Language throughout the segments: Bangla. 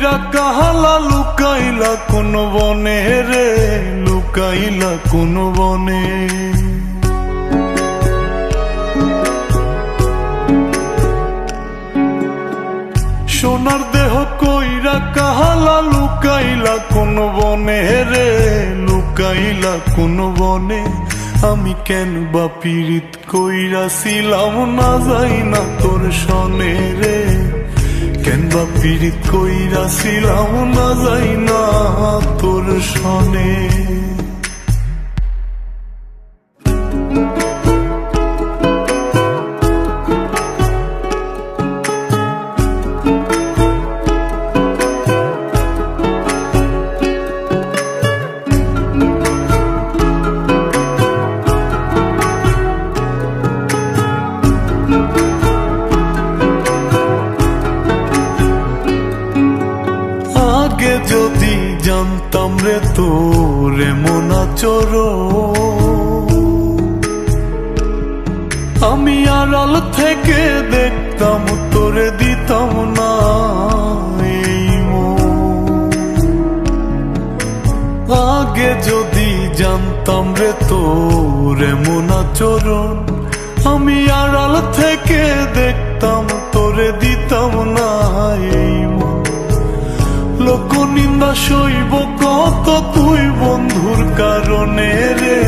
কইরা কাহালা লুকাইলা কোন বনে রে, লুকাইলা কোন বনে। সোনার দেহ কইরা কাহালা লুকাইলা কোন বনে রে, লুকাইলা কোন বনে। আমি কেন বা পীড়িত কইরাছিলাম না যাই না তোর সনে রে, কেন বা পীড়িত কইরাছিলাম না যাই না তোর সনে। আগে যদি জানতাম রে তোর এমন আচরণ, আমি আড়াল থেকে দেখতাম তোরে দিতাম না এই মন। আগে যদি জানতাম রে তোর এমন আচরণ, আমি আড়াল থেকে দেখতাম তোরে দিতাম না এই মন। লোক নিন্দা সইব কত তুই বন্ধুর কারণে রে,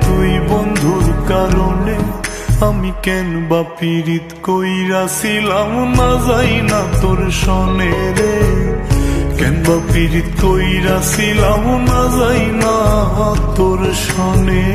তুই বন্ধুর কারণে। আমি কেন বা পীড়িত কইরাছিলাম না যাই না তোর সনে রে, কেন বা পীড়িত কইরাছিলাম না যাই না তোর সনে।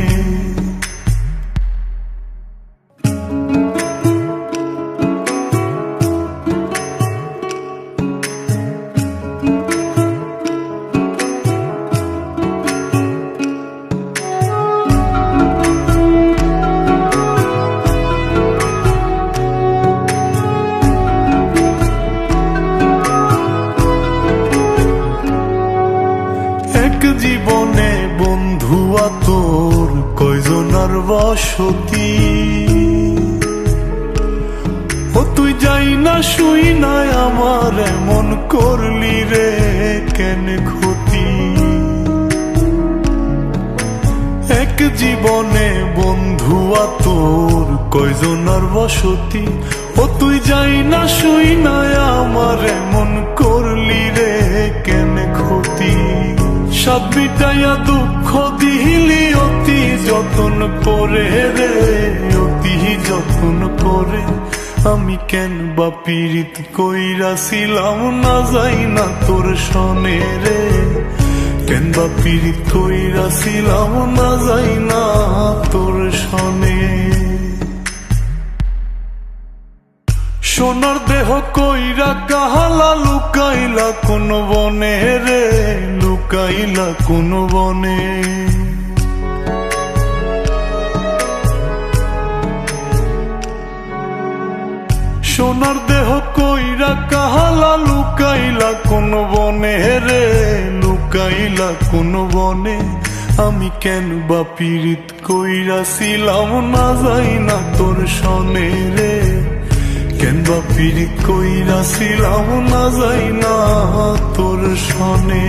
জীবনে বন্ধুয়া তোর কয়জনার বসতি, ও তুই যাই না শুই নাই আমার এমন করলি রে কেন ক্ষতি। এক জীবনে বন্ধুয়া তোর কয়জনার বসতি, ও তুই যাই না শুই নাই আমার এমন করলি রে কেন ক্ষতি। সাত মিটাইয়া দুঃখ দিলি অতি যতন করে রে, অতি যতন করে। আমি কেন বা পীড়িত কইরাছিলাম না যাই না তোর সনে রে, কেন বা পীড়িত কইরাছিলাম না যাই না তোর সনে। সোনার দেহ কইরা কাহালা লুকাইলা কোন বনে রে, লুকাইলা কোন বনে। সোনার দেহ কইরা কাহালা লুকাইলা কোন বনে রে, লুকাইলা কোন বনে। আমি কেন বা পীড়িত কইরাছিলাম না যাই না তোর সনে রে, কেন বা পীড়িত কইরাছিলাম না যাই না তোর সনে।